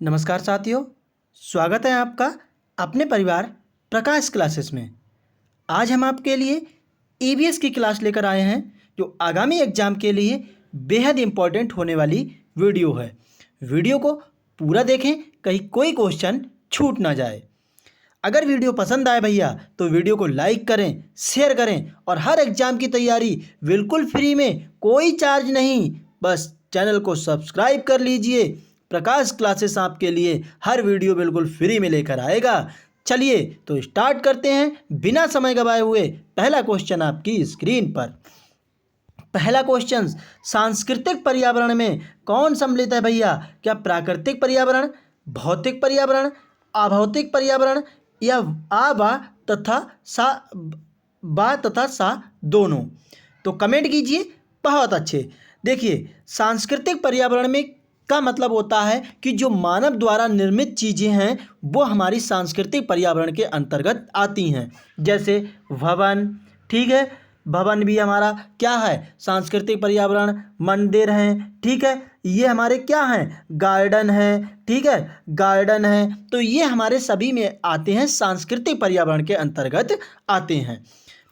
नमस्कार साथियों, स्वागत है आपका अपने परिवार प्रकाश क्लासेस में। आज हम आपके लिए ईवीएस की क्लास लेकर आए हैं जो आगामी एग्जाम के लिए बेहद इम्पोर्टेंट होने वाली वीडियो है। वीडियो को पूरा देखें, कहीं कोई क्वेश्चन छूट ना जाए। अगर वीडियो पसंद आए भैया तो वीडियो को लाइक करें, शेयर करें और हर एग्जाम की तैयारी बिल्कुल फ्री में, कोई चार्ज नहीं, बस चैनल को सब्सक्राइब कर लीजिए। प्रकाश क्लासेस आपके लिए हर वीडियो बिल्कुल फ्री में लेकर आएगा। चलिए तो स्टार्ट करते हैं बिना समय गवाए हुए। पहला क्वेश्चन आपकी स्क्रीन पर। पहला क्वेश्चन, सांस्कृतिक पर्यावरण में कौन सम्मिलित है भैया? क्या प्राकृतिक पर्यावरण, भौतिक पर्यावरण, अभौतिक पर्यावरण या आ बा तथा सा दोनों? तो कमेंट कीजिए। बहुत अच्छे। देखिए, सांस्कृतिक पर्यावरण में का मतलब होता है कि जो मानव द्वारा निर्मित चीज़ें हैं वो हमारी सांस्कृतिक पर्यावरण के अंतर्गत आती हैं। जैसे भवन, ठीक है, भवन भी हमारा क्या है? सांस्कृतिक पर्यावरण। मंदिर हैं, ठीक है, ये हमारे क्या हैं? गार्डन है, ठीक है, गार्डन है। तो ये हमारे सभी में आते हैं, सांस्कृतिक पर्यावरण के अंतर्गत आते हैं,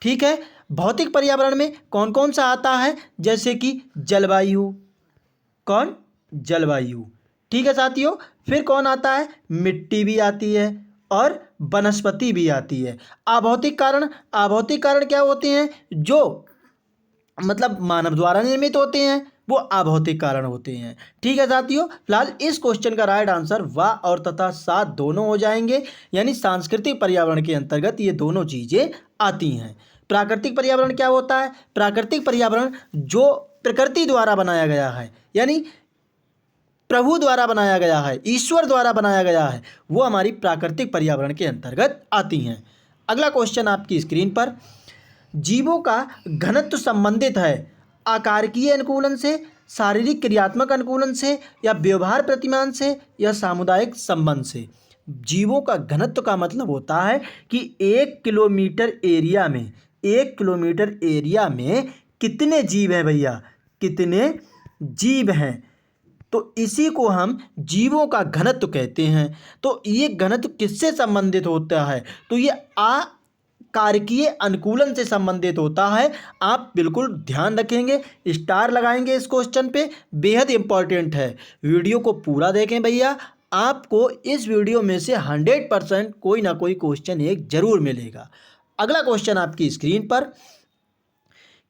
ठीक है। भौतिक पर्यावरण में कौन कौन सा आता है? जैसे कि जलवायु। कौन? जलवायु, ठीक है साथियों। फिर कौन आता है? मिट्टी भी आती है और वनस्पति भी आती है। अभौतिक कारण, अभौतिक कारण क्या होते हैं? जो मतलब मानव द्वारा निर्मित होते हैं वो अभौतिक कारण होते हैं, ठीक है साथियों। फिलहाल इस क्वेश्चन का राइट आंसर वा और तथा सा दोनों हो जाएंगे, यानी सांस्कृतिक पर्यावरण के अंतर्गत ये दोनों चीजें आती हैं। प्राकृतिक पर्यावरण क्या होता है? प्राकृतिक पर्यावरण जो प्रकृति द्वारा बनाया गया है, यानी प्रभु द्वारा बनाया गया है, ईश्वर द्वारा बनाया गया है, वो हमारी प्राकृतिक पर्यावरण के अंतर्गत आती हैं। अगला क्वेश्चन आपकी स्क्रीन पर। जीवों का घनत्व संबंधित है आकारकीय अनुकूलन से, शारीरिक क्रियात्मक अनुकूलन से या व्यवहार प्रतिमान से या सामुदायिक संबंध से? जीवों का घनत्व का मतलब होता है कि 1 किलोमीटर एरिया में कितने जीव हैं भैया, कितने जीव हैं। तो इसी को हम जीवों का घनत्व कहते हैं। तो ये घनत्व किससे संबंधित होता है? तो ये आकारकीय अनुकूलन से संबंधित होता है। आप बिल्कुल ध्यान रखेंगे, स्टार लगाएंगे इस क्वेश्चन पे, बेहद इंपॉर्टेंट है। वीडियो को पूरा देखें भैया, आपको इस वीडियो में से 100% कोई ना कोई क्वेश्चन एक जरूर मिलेगा। अगला क्वेश्चन आपकी स्क्रीन पर।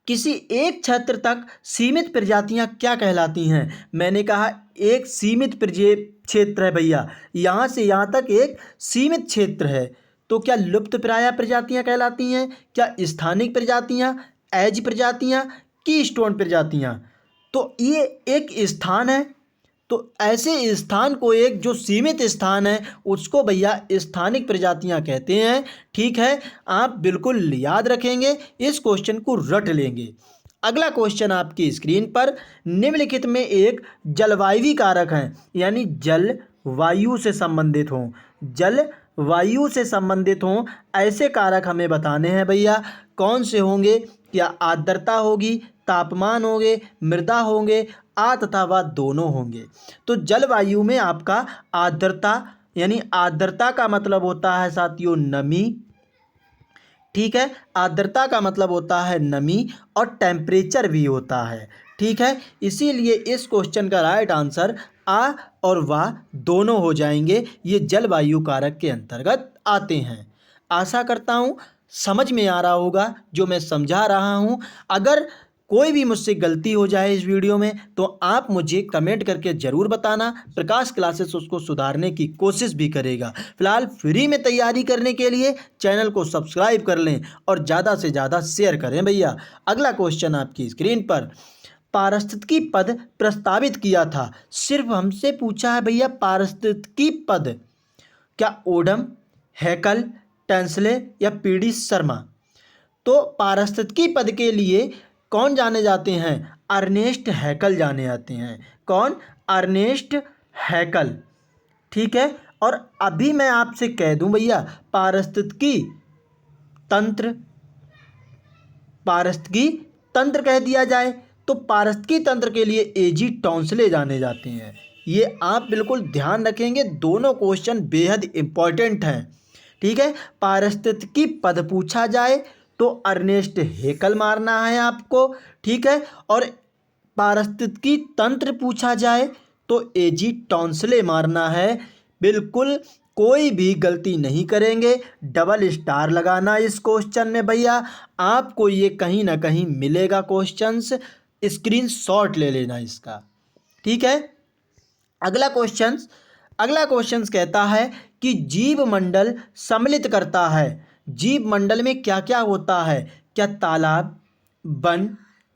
किसी एक क्षेत्र तक सीमित प्रजातियां क्या कहलाती हैं? मैंने कहा एक सीमित क्षेत्र है भैया, यहाँ से यहाँ तक एक सीमित क्षेत्र है। तो क्या लुप्तप्राय प्रजातियां कहलाती हैं? क्या स्थानिक प्रजातियां, एज प्रजातियां, कीस्टोन प्रजातियां? तो ये एक स्थान है। तो ऐसे स्थान को, एक जो सीमित स्थान है उसको भैया स्थानिक प्रजातियां कहते हैं, ठीक है। आप बिल्कुल याद रखेंगे, इस क्वेश्चन को रट लेंगे। अगला क्वेश्चन आपकी स्क्रीन पर। निम्नलिखित में एक जलवायवी कारक हैं, यानी जल वायु से संबंधित हों, जल वायु से संबंधित हों ऐसे कारक हमें बताने हैं भैया। कौन से होंगे? क्या आर्द्रता होगी, तापमान होंगे, मृदा होंगे, आ तथा व दोनों होंगे? तो जलवायु में आपका आर्द्रता, यानी आर्द्रता का मतलब होता है साथियों नमी, ठीक है। आर्द्रता का मतलब होता है नमी और टेम्परेचर भी होता है, ठीक है। इसीलिए इस क्वेश्चन का राइट आंसर आ और वा दोनों हो जाएंगे। ये जलवायु कारक के अंतर्गत आते हैं। आशा करता हूँ समझ में आ रहा होगा जो मैं समझा रहा हूँ। अगर कोई भी मुझसे गलती हो जाए इस वीडियो में तो आप मुझे कमेंट करके ज़रूर बताना। प्रकाश क्लासेस उसको सुधारने की कोशिश भी करेगा। फिलहाल फ्री में तैयारी करने के लिए चैनल को सब्सक्राइब कर लें और ज़्यादा से ज़्यादा शेयर करें भैया। अगला क्वेश्चन आपकी स्क्रीन पर। पारिस्थितिकी पद प्रस्तावित किया था, सिर्फ हमसे पूछा है भैया पारिस्थितिकी पद। क्या ओडम, हैकल, टेंसले या पीडी शर्मा? तो पारिस्थितिकी पद के लिए कौन जाने जाते हैं? अर्नेस्ट हैकल जाने जाते हैं। कौन? अर्नेस्ट हैकल, ठीक है। और अभी मैं आपसे कह दूं भैया, पारिस्थितिकी तंत्र, पारिस्थितिकी तंत्र कह दिया जाए तो पारिस्थितिकी तंत्र के लिए एजी टॉन्सले जाने जाते हैं, ये आप बिल्कुल ध्यान रखेंगे, दोनों क्वेश्चन बेहद इम्पॉर्टेंट हैं। ठीक है, पारिस्थितिकी पद पूछा जाए तो अर्नेस्ट हेकल मारना है आपको। ठीक है, और पारिस्थितिकी तंत्र पूछा जाए तो एजी टॉन्सले मारना है। बिल्कुल कोई भी गलती नहीं करेंगे, डबल स्टार लगाना इस क्वेश्चन में भैया, आपको ये कहीं ना कहीं मिलेगा क्वेश्चंस, स्क्रीनशॉट ले लेना इसका। ठीक है, अगला क्वेश्चंस कहता है कि जीव मंडल सम्मिलित करता है। जीव मंडल में क्या क्या होता है? क्या तालाब, वन,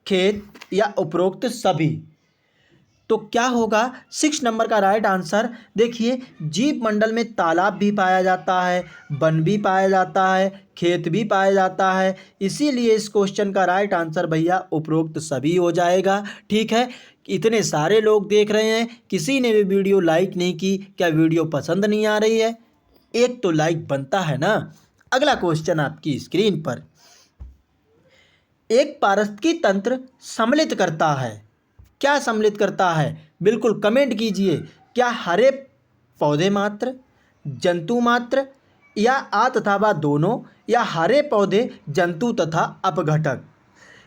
खेत या उपरोक्त सभी? तो क्या होगा 6 नंबर का राइट आंसर? देखिए, जीव मंडल में तालाब भी पाया जाता है, वन भी पाया जाता है, खेत भी पाया जाता है, इसीलिए इस क्वेश्चन का राइट आंसर भैया उपरोक्त सभी हो जाएगा। ठीक है, इतने सारे लोग देख रहे हैं, किसी ने भी वीडियो लाइक नहीं की, क्या वीडियो पसंद नहीं आ रही है? एक तो लाइक बनता है ना। अगला क्वेश्चन आपकी स्क्रीन पर, एक पारिस्थितिकी तंत्र सम्मिलित करता है। क्या सम्मिलित करता है? बिल्कुल कमेंट कीजिए। क्या हरे पौधे मात्र, जंतु मात्र, या आ तथा व दोनों, या हरे पौधे, जंतु तथा अपघटक?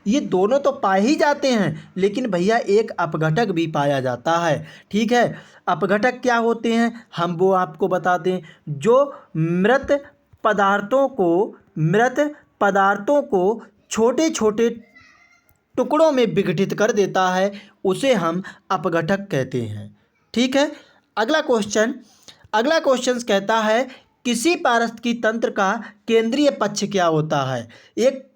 ये दोनों तो पाए ही जाते हैं, लेकिन भैया एक अपघटक भी पाया जाता है। ठीक है, अपघटक क्या होते हैं हम वो आपको बताते हैं। जो मृत पदार्थों को छोटे छोटे टुकड़ों में विघटित कर देता है, उसे हम अपघटक कहते हैं। ठीक है, अगला क्वेश्चन कहता है किसी पारिस्थितिकी तंत्र का केंद्रीय पक्ष क्या होता है? एक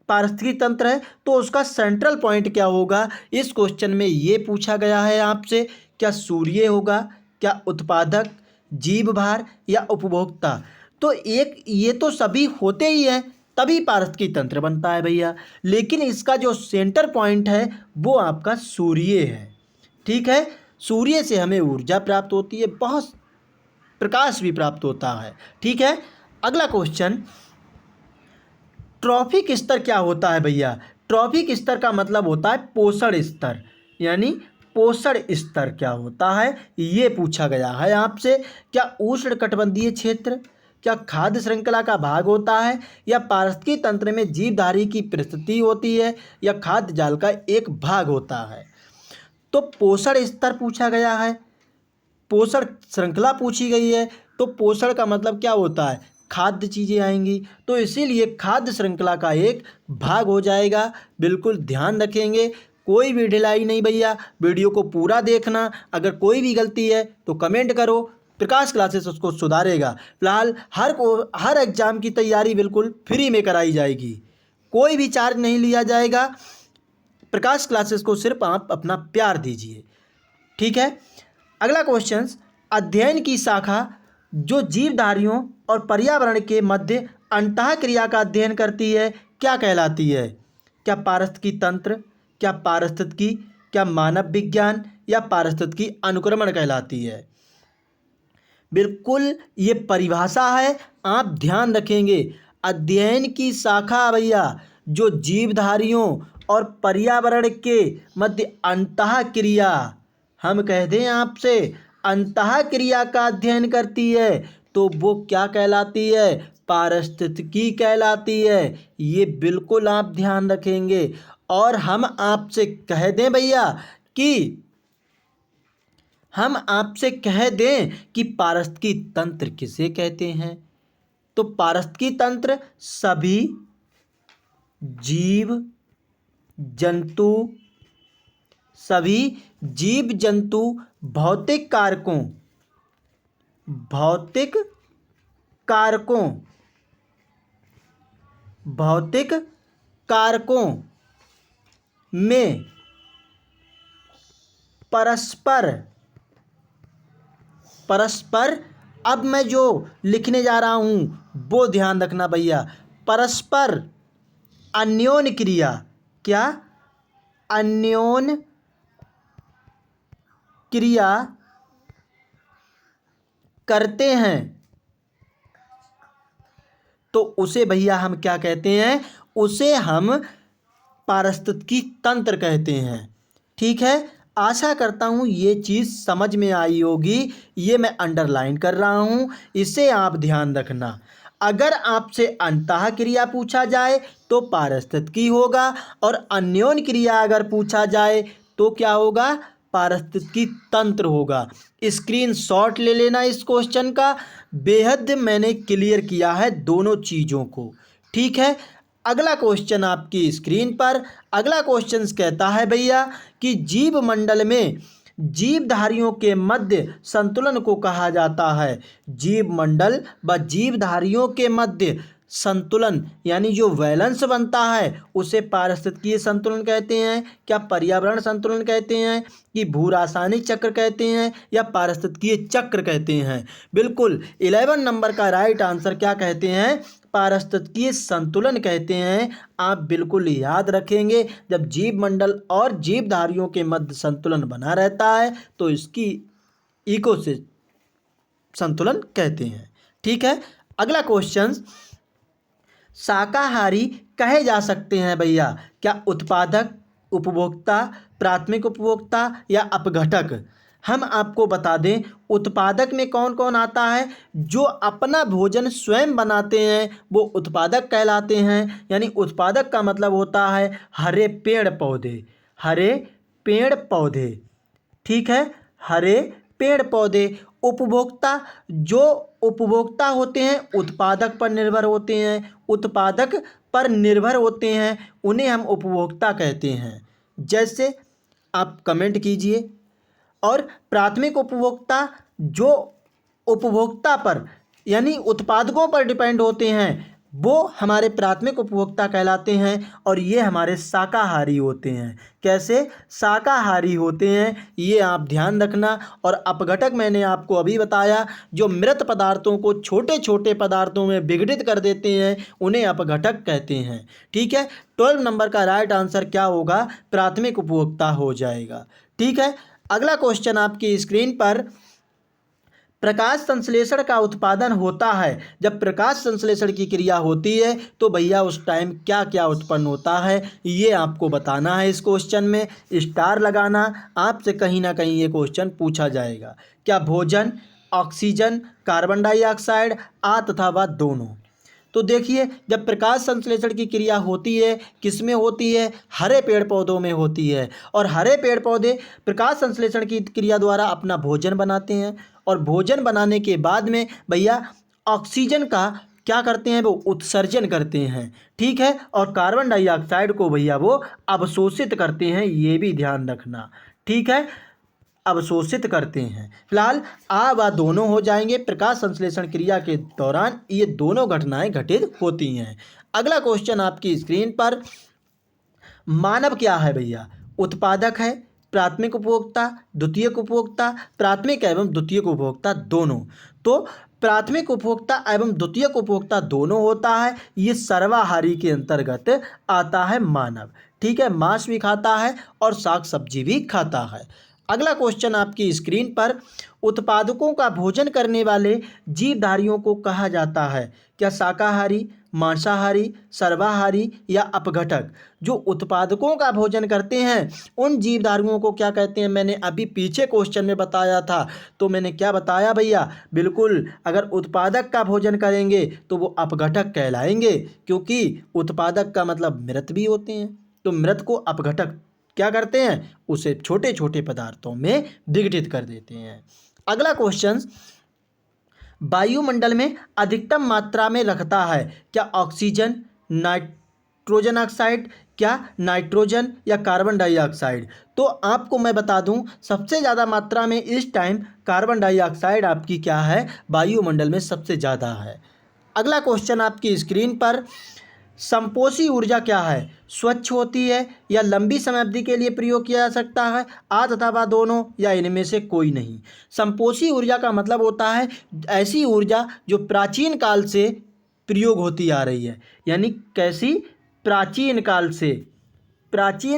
पारिस्थितिकी तंत्र है तो उसका सेंट्रल पॉइंट क्या होगा? इस क्वेश्चन में ये पूछा गया है आपसे। क्या सूर्य होगा, क्या उत्पादक, जीव भार या उपभोक्ता? तो एक ये तो सभी होते ही हैं, तभी पारिस्थितिकी तंत्र बनता है भैया, लेकिन इसका जो सेंटर पॉइंट है वो आपका सूर्य है। ठीक है, सूर्य से हमें ऊर्जा प्राप्त होती है, बहुत प्रकाश भी प्राप्त होता है। ठीक है, अगला क्वेश्चन, ट्रॉफिक स्तर क्या होता है भैया? ट्रॉफिक स्तर का मतलब होता है पोषण स्तर, यानी पोषण स्तर क्या होता है ये पूछा गया है आपसे। क्या उष्णकटिबंधीय क्षेत्र, क्या खाद्य श्रृंखला का भाग होता है, या पारिस्थितिकी तंत्र में जीवधारी की परिस्थिति होती है, या खाद्य जाल का एक भाग होता है? तो पोषण स्तर पूछा गया है, पोषण श्रृंखला पूछी गई है, तो पोषण का मतलब क्या होता है? खाद्य चीज़ें आएंगी, तो इसीलिए खाद्य श्रृंखला का एक भाग हो जाएगा। बिल्कुल ध्यान रखेंगे, कोई भी ढिलाई नहीं भैया, वीडियो को पूरा देखना। अगर कोई भी गलती है तो कमेंट करो, प्रकाश क्लासेस उसको सुधारेगा। फिलहाल हर एग्ज़ाम की तैयारी बिल्कुल फ्री में कराई जाएगी, कोई भी चार्ज नहीं लिया जाएगा। प्रकाश क्लासेस को सिर्फ आप अपना प्यार दीजिए। ठीक है, अगला क्वेश्चन, अध्ययन की शाखा जो जीवधारियों और पर्यावरण के मध्य अंतःक्रिया का अध्ययन करती है क्या कहलाती है? क्या पारिस्थितिकी तंत्र, क्या पारिस्थितिकी, क्या मानव विज्ञान, या पारिस्थितिकी अनुक्रमण कहलाती है? बिल्कुल ये परिभाषा है, आप ध्यान रखेंगे। अध्ययन की शाखा भैया जो जीवधारियों और पर्यावरण के मध्य अंतःक्रिया, हम कह दें आपसे, अंतःक्रिया का अध्ययन करती है तो वो क्या कहलाती है? पारिस्थितिकी कहलाती है। ये बिल्कुल आप ध्यान रखेंगे। और हम आपसे कह दें भैया कि पारिस्थितिकी तंत्र किसे कहते हैं? तो पारिस्थितिकी तंत्र सभी जीव जंतु भौतिक कारकों में परस्पर, अब मैं जो लिखने जा रहा हूँ वो ध्यान रखना भैया, परस्पर अन्योन्य क्रिया, क्या अन्योन्य क्रिया करते हैं, तो उसे भैया हम क्या कहते हैं? उसे हम पारिस्थितिकी तंत्र कहते हैं। ठीक है, आशा करता हूँ ये चीज़ समझ में आई होगी। ये मैं अंडरलाइन कर रहा हूँ, इसे आप ध्यान रखना। अगर आपसे अंतः क्रिया पूछा जाए तो पारिस्थितिकी होगा, और अन्योन क्रिया अगर पूछा जाए तो क्या होगा, पारिस्थितिकी तंत्र होगा। स्क्रीनशॉट ले लेना इस क्वेश्चन का। बेहद मैंने क्लियर किया है दोनों चीज़ों को, ठीक है। अगला क्वेश्चन आपकी स्क्रीन पर। अगला क्वेश्चन कहता है भैया कि जीव मंडल में जीवधारियों के मध्य संतुलन को कहा जाता है। जीव मंडल व जीवधारियों के मध्य संतुलन यानी जो बैलेंस बनता है उसे पारिस्थितिकीय संतुलन कहते हैं, क्या पर्यावरण संतुलन कहते हैं, कि भू रासायनिक चक्र कहते हैं, या पारिस्थितिकीय चक्र कहते हैं। बिल्कुल 11 नंबर का राइट आंसर क्या कहते हैं, पारिस्थितिकीय संतुलन कहते हैं। आप बिल्कुल याद रखेंगे, जब जीव मंडल और जीवधारियों के मध्य संतुलन बना रहता है तो इसकी इको से संतुलन कहते हैं, ठीक है। अगला क्वेश्चन, शाकाहारी कहे जा सकते हैं भैया, क्या उत्पादक, उपभोक्ता, प्राथमिक उपभोक्ता या अपघटक। हम आपको बता दें, उत्पादक में कौन कौन आता है, जो अपना भोजन स्वयं बनाते हैं वो उत्पादक कहलाते हैं। यानी उत्पादक का मतलब होता है हरे पेड़ पौधे, हरे पेड़ पौधे, ठीक है, हरे पेड़ पौधे। उपभोक्ता, जो उपभोक्ता होते हैं उत्पादक पर निर्भर होते हैं, उत्पादक पर निर्भर होते हैं, उन्हें हम उपभोक्ता कहते हैं। जैसे आप कमेंट कीजिए। और प्राथमिक उपभोक्ता, जो उपभोक्ता पर यानी उत्पादकों पर डिपेंड होते हैं वो हमारे प्राथमिक उपभोक्ता कहलाते हैं, और ये हमारे शाकाहारी होते हैं। कैसे शाकाहारी होते हैं, ये आप ध्यान रखना। और अपघटक मैंने आपको अभी बताया, जो मृत पदार्थों को छोटे छोटे पदार्थों में विघटित कर देते हैं उन्हें अपघटक कहते हैं, ठीक है। 12 नंबर का राइट आंसर क्या होगा, प्राथमिक उपभोक्ता हो जाएगा, ठीक है। अगला क्वेश्चन आपकी स्क्रीन पर, प्रकाश संश्लेषण का उत्पादन होता है। जब प्रकाश संश्लेषण की क्रिया होती है तो भैया उस टाइम क्या क्या उत्पन्न होता है, ये आपको बताना है। इस क्वेश्चन में स्टार लगाना, आपसे कहीं ना कहीं ये क्वेश्चन पूछा जाएगा। क्या भोजन, ऑक्सीजन, कार्बन डाइऑक्साइड, आ तथा व दोनों। तो देखिए, जब प्रकाश संश्लेषण की क्रिया होती है किस में होती है, हरे पेड़ पौधों में होती है। और हरे पेड़ पौधे प्रकाश संश्लेषण की क्रिया द्वारा अपना भोजन बनाते हैं, और भोजन बनाने के बाद में भैया ऑक्सीजन का क्या करते हैं, वो उत्सर्जन करते हैं, ठीक है। और कार्बन डाइऑक्साइड को भैया वो अवशोषित करते हैं, ये भी ध्यान रखना, ठीक है, अवशोषित करते हैं। फिलहाल आ व दोनों हो जाएंगे। प्रकाश संश्लेषण क्रिया के दौरान ये दोनों घटनाएं घटित होती हैं। अगला क्वेश्चन आपकी स्क्रीन पर, मानव क्या है भैया, उत्पादक है, प्राथमिक उपभोक्ता, द्वितीयक उपभोक्ता, प्राथमिक एवं द्वितीयक उपभोक्ता दोनों। तो प्राथमिक उपभोक्ता एवं द्वितीयक उपभोक्ता दोनों होता है, ये सर्वाहारी के अंतर्गत आता है मानव, ठीक है। मांस भी खाता है और साग सब्जी भी खाता है। अगला क्वेश्चन आपकी स्क्रीन पर, उत्पादकों का भोजन करने वाले जीवधारियों को कहा जाता है। क्या शाकाहारी, मांसाहारी, सर्वाहारी या अपघटक। जो उत्पादकों का भोजन करते हैं उन जीवधारियों को क्या कहते हैं, मैंने अभी पीछे क्वेश्चन में बताया था। तो मैंने क्या बताया भैया, बिल्कुल अगर उत्पादक का भोजन करेंगे तो वो अपघटक कहलाएंगे, क्योंकि उत्पादक का मतलब मृत भी होते हैं। तो मृत को अपघटक क्या करते हैं, उसे छोटे छोटे पदार्थों में विघटित कर देते हैं। अगला क्वेश्चन, वायुमंडल में अधिकतम मात्रा में रखता है। क्या ऑक्सीजन, नाइट्रोजन ऑक्साइड, क्या नाइट्रोजन या कार्बन डाइऑक्साइड। तो आपको मैं बता दूं, सबसे ज़्यादा मात्रा में इस टाइम कार्बन डाइऑक्साइड आपकी क्या है, वायुमंडल में सबसे ज़्यादा है। अगला क्वेश्चन आपकी स्क्रीन पर, संपोषी ऊर्जा क्या है, स्वच्छ होती है या लंबी समय अवधि के लिए प्रयोग किया जा सकता है, आ तथा व दोनों या इनमें से कोई नहीं। संपोषी ऊर्जा का मतलब होता है ऐसी ऊर्जा जो प्राचीन काल से प्रयोग होती आ रही है। यानी कैसी, प्राचीन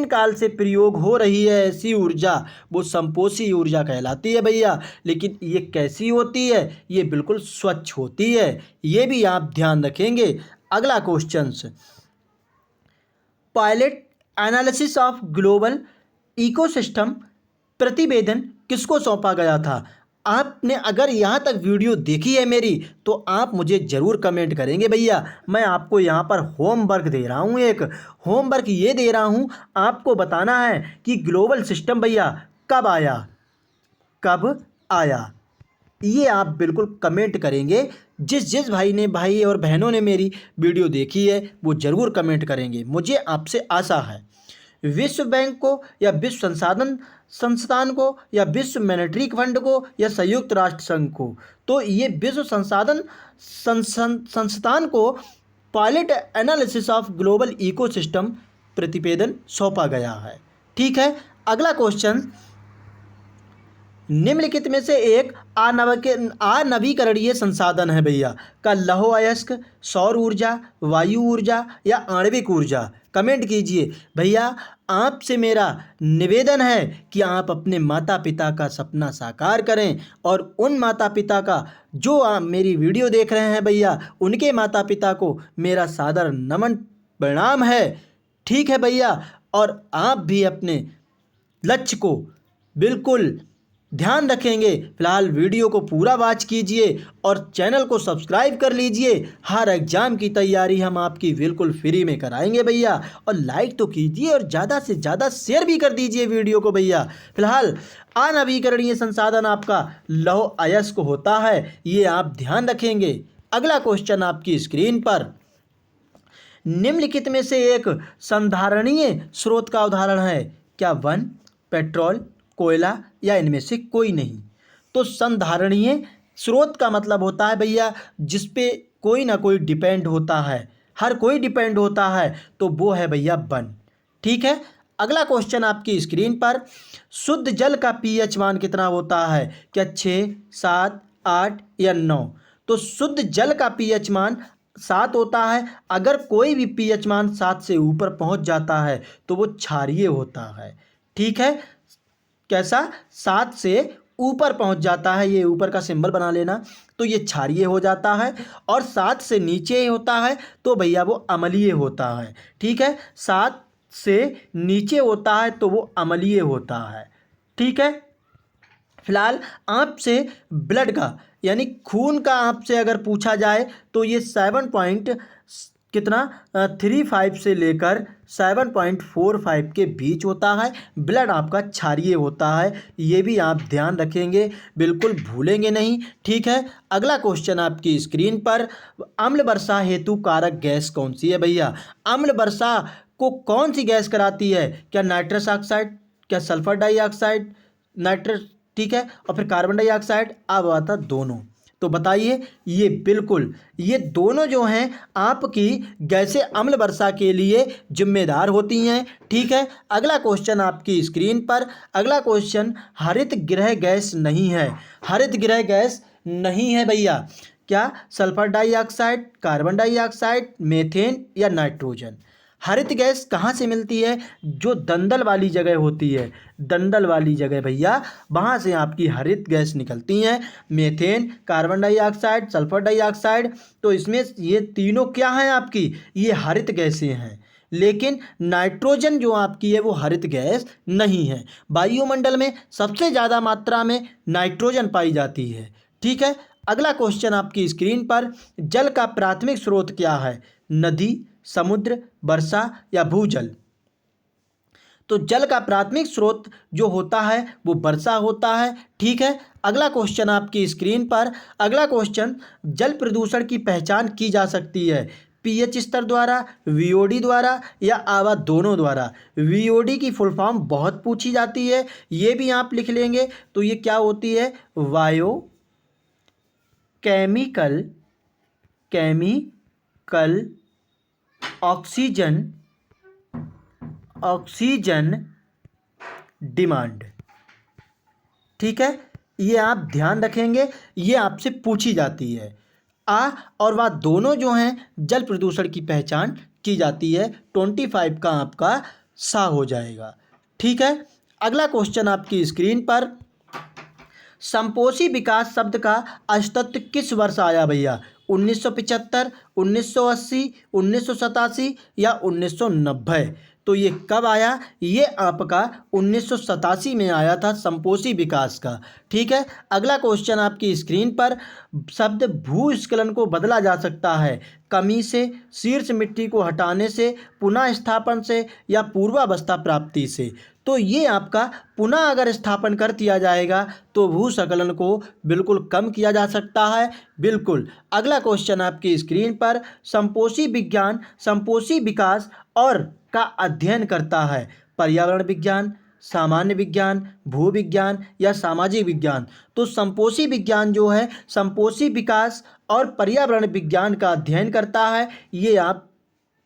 काल से प्रयोग हो रही है ऐसी ऊर्जा, वो संपोषी ऊर्जा कहलाती है भैया। लेकिन ये कैसी होती है, ये बिल्कुल स्वच्छ होती है, ये भी आप ध्यान रखेंगे। अगला question, pilot analysis of global ecosystem प्रतिवेदन किसको सौंपा गया था? आपने अगर यहाँ तक वीडियो देखी है मेरी तो आप मुझे ज़रूर कमेंट करेंगे भैया। मैं आपको यहाँ पर होमवर्क दे रहा हूँ, एक होमवर्क ये दे रहा हूँ, आपको बताना है कि ग्लोबल सिस्टम भैया कब आया, कब आया। ये आप बिल्कुल कमेंट करेंगे। जिस जिस भाई और बहनों ने मेरी वीडियो देखी है वो ज़रूर कमेंट करेंगे, मुझे आपसे आशा है। विश्व बैंक को या विश्व संसाधन संस्थान को या विश्व मॉनेटरी फंड को या संयुक्त राष्ट्र संघ को, तो ये विश्व संसाधन संस्थान को pilot analysis of global ecosystem प्रतिवेदन सौंपा गया है। ठीक है, अगला क्वेश्चन, निम्नलिखित में से एक अनवीकरणीय संसाधन है भैया का लौह अयस्क, सौर ऊर्जा, वायु ऊर्जा या आणविक ऊर्जा? कमेंट कीजिए भैया। आपसे मेरा निवेदन है कि आप अपने माता पिता का सपना साकार करें और उन माता पिता का जो आप मेरी वीडियो देख रहे हैं भैया, उनके माता पिता को मेरा सादर नमन प्रणाम है। ठीक है भैया, और आप भी अपने लक्ष्य को बिल्कुल ध्यान रखेंगे। फिलहाल वीडियो को पूरा वॉच कीजिए और चैनल को सब्सक्राइब कर लीजिए। हर एग्ज़ाम की तैयारी हम आपकी बिल्कुल फ्री में कराएंगे भैया। और लाइक तो कीजिए और ज़्यादा से ज़्यादा शेयर भी कर दीजिए वीडियो को भैया। फिलहाल अनवीकरणीय संसाधन आपका लौह अयस्क होता है, ये आप ध्यान रखेंगे। अगला क्वेश्चन आपकी स्क्रीन पर, निम्नलिखित में से एक संधारणीय स्रोत का उदाहरण है क्या? वन, पेट्रोल, कोयला या इनमें से कोई नहीं? तो संधारणीय स्रोत का मतलब होता है भैया जिस पे कोई ना कोई डिपेंड होता है, हर कोई डिपेंड होता है, तो वो है भैया वन। ठीक है, अगला क्वेश्चन आपकी स्क्रीन पर, शुद्ध जल का पीएच मान कितना होता है क्या? 6, 7, 8 या 9? तो शुद्ध जल का पीएच मान 7 होता है। अगर कोई भी पीएच मान 7 से ऊपर पहुंच जाता है तो वो क्षारीय होता है। ठीक है, कैसा? 7 से ऊपर पहुंच जाता है, ये ऊपर का सिंबल बना लेना, तो ये क्षारीय हो जाता है। और 7 से नीचे होता है तो भैया वो अम्लीय होता है। ठीक है, 7 से नीचे होता है तो वो अम्लीय होता है। ठीक है, फिलहाल आपसे ब्लड का यानी खून का आपसे अगर पूछा जाए तो ये 7.35 से लेकर 7.45 के बीच होता है। ब्लड आपका क्षारीय होता है, ये भी आप ध्यान रखेंगे, बिल्कुल भूलेंगे नहीं। ठीक है, अगला क्वेश्चन आपकी स्क्रीन पर, अम्ल वर्षा हेतु कारक गैस कौन सी है भैया? अम्ल वर्षा को कौन सी गैस कराती है? क्या नाइट्रस ऑक्साइड, क्या सल्फर डाइऑक्साइड, नाइट्रस, ठीक है, और फिर कार्बन डाइऑक्साइड? अब आता दोनों, तो बताइए। ये बिल्कुल, ये दोनों जो हैं आपकी गैसें अम्ल वर्षा के लिए जिम्मेदार होती हैं। ठीक है, अगला क्वेश्चन आपकी स्क्रीन पर, अगला क्वेश्चन, हरित गृह गैस नहीं है, हरित गृह गैस नहीं है भैया क्या? Sulphur dioxide, carbon dioxide, methane या नाइट्रोजन? हरित गैस कहाँ से मिलती है? जो दंदल वाली जगह होती है, दंदल वाली जगह भैया, वहाँ से आपकी हरित गैस निकलती हैं। Methane, carbon dioxide, sulphur dioxide, तो इसमें ये तीनों क्या हैं आपकी? ये हरित गैसें हैं। लेकिन नाइट्रोजन जो आपकी है वो हरित गैस नहीं है। वायुमंडल में सबसे ज़्यादा मात्रा में नाइट्रोजन पाई जाती है। ठीक है, अगला क्वेश्चन आपकी स्क्रीन पर, जल का प्राथमिक स्रोत क्या है? नदी, समुद्र, वर्षा या भूजल? तो जल का प्राथमिक स्रोत जो होता है वो वर्षा होता है। ठीक है, अगला क्वेश्चन आपकी स्क्रीन पर, अगला क्वेश्चन, जल प्रदूषण की पहचान की जा सकती है पीएच स्तर द्वारा, वीओडी द्वारा या आवा दोनों द्वारा? वीओडी की फुल फॉर्म बहुत पूछी जाती है, ये भी आप लिख लेंगे। तो ये क्या होती है? Bio chemical oxygen demand. ठीक है, ये आप ध्यान रखेंगे, ये आपसे पूछी जाती है। आ और वह दोनों जो हैं जल प्रदूषण की पहचान की जाती है। 25 का आपका सा हो जाएगा। ठीक है, अगला क्वेश्चन आपकी स्क्रीन पर, संपोषी विकास शब्द का अस्तित्व किस वर्ष आया भैया? 1975, 1980, 1987 या 1990? तो ये कब आया? ये आपका 1987 में आया था, संपोषी विकास का। ठीक है, अगला क्वेश्चन आपकी स्क्रीन पर, शब्द भूस्खलन को बदला जा सकता है कमी से, शीर्ष मिट्टी को हटाने से, पुनः स्थापन से या पूर्वावस्था प्राप्ति से। तो ये आपका पुनः अगर स्थापन कर दिया जाएगा तो भूस्खलन को बिल्कुल कम किया जा सकता है, बिल्कुल। अगला क्वेश्चन आपकी स्क्रीन पर, संपोषी विज्ञान संपोषी विकास और का अध्ययन करता है, पर्यावरण विज्ञान, सामान्य विज्ञान, भूविज्ञान या सामाजिक विज्ञान। तो संपोषी विज्ञान जो है संपोषी विकास और पर्यावरण विज्ञान का अध्ययन करता है। ये आप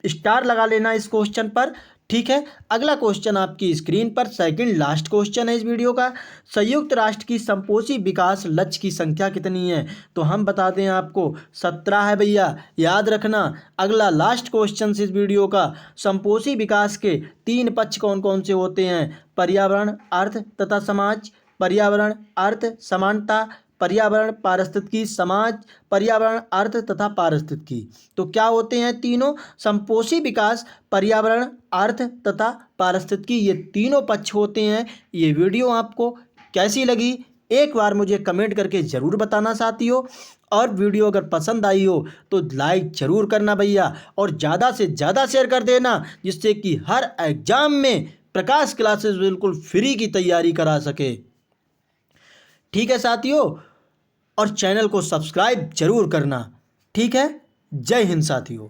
स्टार लगा लेना इस क्वेश्चन पर। ठीक है, अगला क्वेश्चन आपकी स्क्रीन पर, सेकंड लास्ट क्वेश्चन है इस वीडियो का, संयुक्त राष्ट्र की संपोषी विकास लक्ष्य की संख्या कितनी है? तो हम बताते हैं आपको 17 है भैया, याद रखना। अगला लास्ट क्वेश्चन इस वीडियो का, संपोषी विकास के 3 पक्ष कौन कौन से होते हैं? पर्यावरण, अर्थ तथा समाज, पर्यावरण, अर्थ, समानता, पर्यावरण, पारिस्थितिकी, समाज, पर्यावरण, अर्थ तथा पारिस्थितिकी। तो क्या होते हैं तीनों? संपोषी विकास, पर्यावरण, अर्थ तथा पारिस्थितिकी, ये तीनों पक्ष होते हैं। ये वीडियो आपको कैसी लगी एक बार मुझे कमेंट करके ज़रूर बताना साथियों, और वीडियो अगर पसंद आई हो तो लाइक ज़रूर करना भैया, और ज़्यादा से ज़्यादा शेयर कर देना, जिससे कि हर एग्ज़ाम में प्रकाश क्लासेस बिल्कुल फ्री की तैयारी करा सके। ठीक है साथियों, और चैनल को सब्सक्राइब जरूर करना। ठीक है, जय हिंद साथियों।